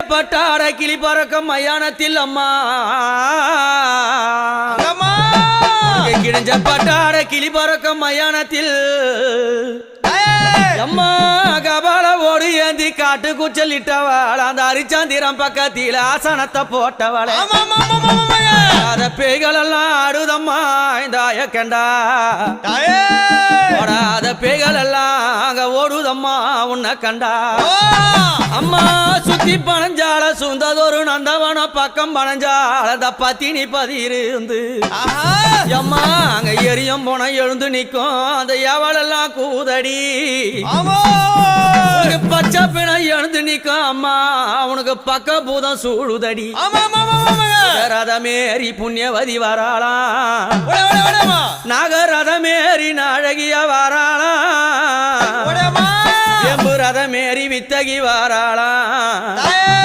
பட்டார கிளி பறக்கும் மயானத்தில் அம்மா கிழிஞ்ச பட்டார கிளி பறக்கும் மயானத்தில் அம்மா கபால ஓடு ஏந்தி காட்டு குச்சலிட்டவள் அந்த அரிச்சந்திரம் பக்கத்தில் ஆசனத்தை போட்டவள் அத பேய்கள் எல்லாம் ஆடுதம்மா இந்த கண்டா ஓடாத பேய்கள் எல்லாம் அங்க ஓடுதம்மா உன்னை கண்டா அம்மா சுத்தி பனஞ்சால சுந்ததொரு நந்தவன பக்கம் பனஞ்சால பத்தினி பதிருந்து அம்மா அங்க எரியும் போன எழுந்து நிக்கும் அந்த எவளெல்லாம் கூதடி பச்சை பிணை எழுந்து நிக்கும் அம்மா அவனுக்கு பக்க பூதம் சூழுதடி ரதமேறி புண்ணியவதி வராளாம் நாகரதமேறி நாழகிய வராளாம் எம்பு ரதமேறி வித்தகி வராளாம்